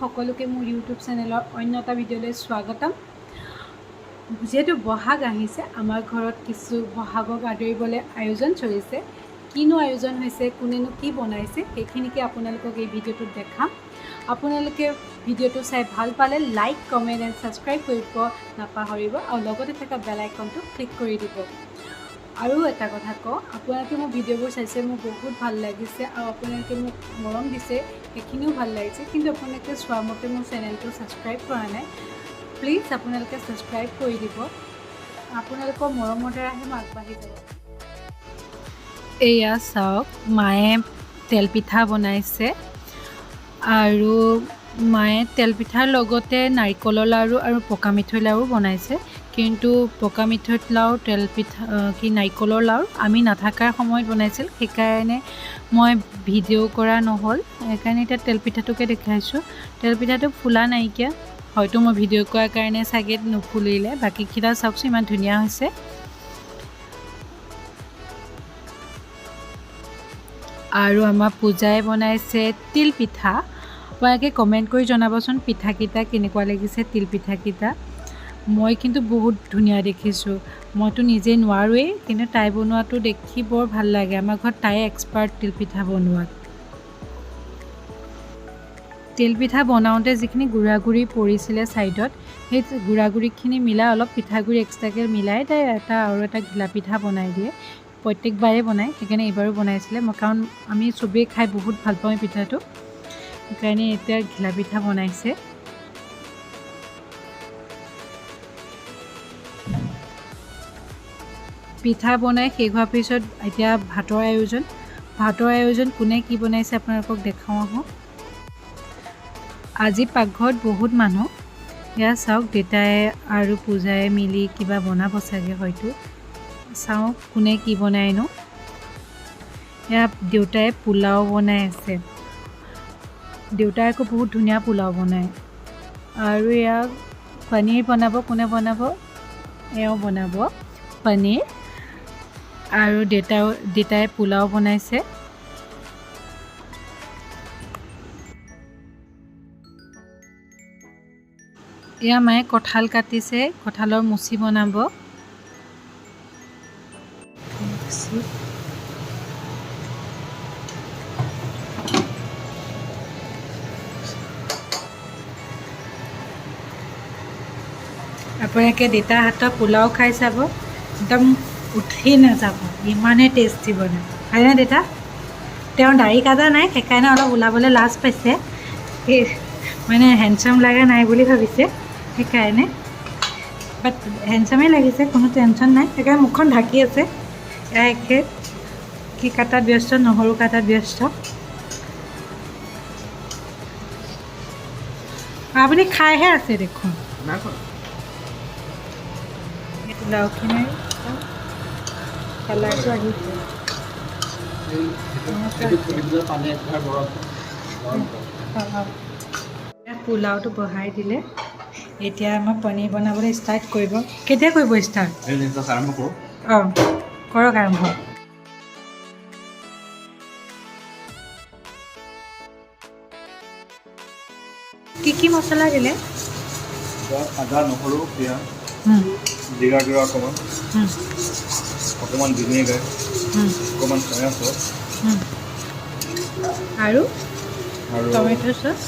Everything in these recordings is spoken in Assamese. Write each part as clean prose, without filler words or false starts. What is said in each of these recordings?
সকলোকে মোৰ ইউটিউব চেনেলৰ অন্য এটা ভিডিঅ'লৈ স্বাগতম। যেহেতু বহাগ আহিছে, আমাৰ ঘৰত কিছু বহাগক আদৰিবলৈ আয়োজন চলিছে। কিনো আয়োজন হৈছে, কোনেনো কি বনাইছে, সেইখিনিকে আপোনালোকক এই ভিডিঅ'টোত দেখাম। আপোনালোকে ভিডিঅ'টো চাই ভাল পালে লাইক, কমেণ্ট এণ্ড ছাবস্ক্ৰাইব কৰিব নাপাহৰিব আৰু লগতে থকা বেল আইকনটো ক্লিক কৰি দিব। আৰু এটা কথা কওঁ, আপোনালোকে মোৰ ভিডিঅ'বোৰ চাইছে, মোৰ বহুত ভাল লাগিছে আৰু আপোনালোকে মোক মৰম দিছে, সেইখিনিও ভাল লাগিছে। কিন্তু আপোনালোকে চোৱা মতে মোৰ চেনেলটো ছাবস্ক্ৰাইব কৰা নাই। প্লিজ আপোনালোকে ছাবস্ক্ৰাইব কৰি দিব। আপোনালোকৰ মৰমৰ দ্বাৰাহে মই আগবাঢ়ি যাব। এয়া চাওক, মায়ে তেলপিঠা বনাইছে আৰু মায়ে তেলপিঠাৰ লগতে নাৰিকলৰ লাড়ু আৰু পকা মিঠৈ লাড়ু বনাইছে। কিন্তু পকা মিঠৈ লাড়ু, তেলপিঠা নাৰিকলৰ লাড়ু আমি নাথাকাৰ সময়ত বনাইছিল, সেইকাৰণে মই ভিডিঅ' কৰা নহ'ল। সেইকাৰণে এতিয়া তেলপিঠাটোকে দেখাইছোঁ। তেলপিঠাটো ফুলা নাইকিয়া, হয়তো মই ভিডিঅ' কৰাৰ কাৰণে চাগে নুফুলিলে। বাকীকেইটা চাওকচোন, ইমান ধুনীয়া হৈছে। আৰু আমাৰ পূজাই বনাইছে তিল পিঠা। আপোনালোকে কমেণ্ট কৰি জনাবচোন পিঠাকেইটা কেনেকুৱা লাগিছে, তিল পিঠাকেইটা। মই কিন্তু বহুত ধুনীয়া দেখিছোঁ। মইতো নিজে নোৱাৰোৱেই, কিন্তু তাই বনোৱাটো দেখি বৰ ভাল লাগে। আমাৰ ঘৰত তাই এক্সপাৰ্ট তিলপিঠা বনোৱাত। তিলপিঠা বনাওঁতে যিখিনি গুড়াগুড়ি পৰিছিলে ছাইডত, সেই গুড়াগুড়িখিনি মিলাই অলপ পিঠাগুড়ি এক্সট্ৰাকৈ মিলাই তাই আৰু এটা ঘিলা পিঠা বনাই দিয়ে। প্ৰত্যেকবাৰে বনায়, সেইকাৰণে এইবাৰো বনাইছিলে। কাৰণ আমি চবেই খাই বহুত ভাল পাওঁ এই পিঠাটো, সেইকাৰণে এতিয়া ঘিলা পিঠা বনাইছে। পিঠা বনাই শেষ হোৱাৰ পিছত এতিয়া ভাতৰ আয়োজন কোনে কি বনাইছে আপোনালোকক দেখাওঁ আহক। আজি পাকঘৰত বহুত মানুহ। এয়া চাওক, দেউতাই আৰু পূজাই মিলি কিবা বনাব চাগে হয়তো। চাওঁ কোনে কি বনাইনো। এয়া দেউতাই পোলাও বনাই আছে। দেউতাই আকৌ বহুত ধুনীয়া পোলাও বনায়। আৰু এয়া পনীৰ বনাব। কোনে বনাব? এওঁ বনাব পনীৰ। আৰু দেউতাই পোলাও বনাইছে। এয়া মায়ে কঁঠাল কাটিছে, কঁঠালৰ মুচি বনাব। আপোনালোকে দেউতাৰ হাতৰ পোলাও খাই চাব, একদম উঠি নাযাব, ইমানেই টেষ্টি বনায়। হয়নে দেউতা? তেওঁ দাড়ি কাটা নাই, সেইকাৰণে অলপ ওলাবলৈ লাজ পাইছে। মানে হেণ্ডচাম লগা নাই বুলি ভাবিছে, সেইকাৰণে। বাট হেণ্ডচামেই লাগিছে, কোনো টেনশ্যন নাই। সেইকাৰণে মুখখন ঢাকি আছে। এয়া কি কাটাত ব্যস্ত, নহৰু কাটাত ব্যস্ত। আপুনি খাইহে আছে দেখোন। পোলাওখিনিৰ কালাৰটো আহিছে। পোলাওটো বহাই দিলে, এতিয়া আমাৰ পনীৰ বনাবলৈ ষ্টাৰ্ট কৰিব। কেতিয়া কৰিব ষ্টাৰ্ট? অঁ, কৰক আৰম্ভ। কি মছলা দিলে? আদা, নহৰু, পিঁয়াজ, জিৰা গুড়া অকণমান ভিনেগাৰ, অকণমান চয়া চচ আৰু টমেটো চচ।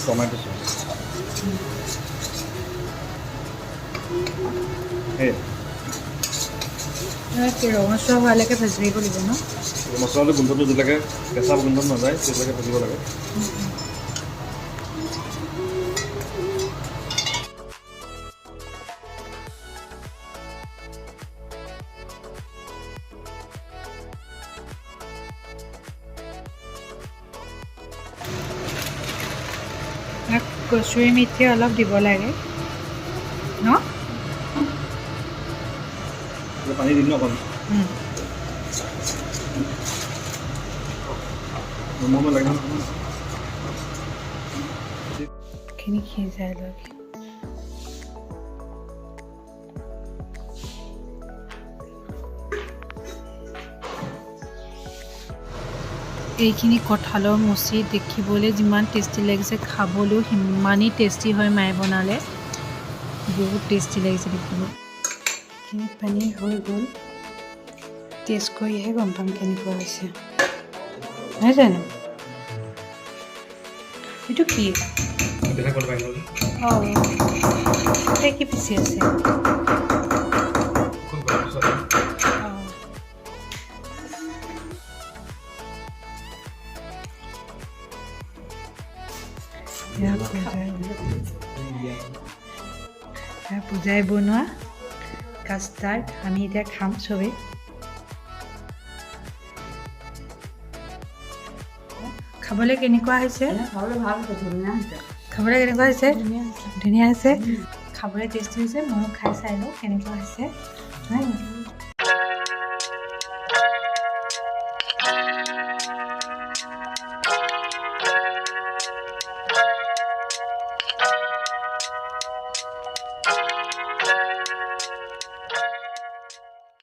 ৰঙচুৱা হোৱালৈকে ভাজি থাকিব লাগিব ন? মছলাটো গোন্ধটো যেতিয়ালৈকে কেঁচা গোন্ধ নাযায় তেতিয়ালৈকে ভাজিব লাগে। কচুৰি মেথি অলপ দিব লাগে ন? পানী দিম ন অকণ? খিনি সিজাই লয়। এইখিনি কঁঠালৰ মুচি দেখিবলৈ যিমান টেষ্টি লাগিছে খাবলৈও সিমানেই টেষ্টি হয় মায়ে বনালে বহুত টেষ্টি লাগিছে দেখিব এইখিনি পানী হৈ গ'ল টেষ্ট কৰিহে গম পাম কেনেকুৱা হৈছে নহয় জানো এইটো কি অঁ এতিয়া কি পিচি আছে পূজাই বনোৱা কাষ্টাৰ্ড আমি এতিয়া খাম চবেই খাবলৈ কেনেকুৱা হৈছে খাবলৈ কেনেকুৱা হৈছে ধুনীয়া হৈছে খাবলৈ টেষ্টি হৈছে ময়ো খাই চাই লওঁ কেনেকুৱা হৈছে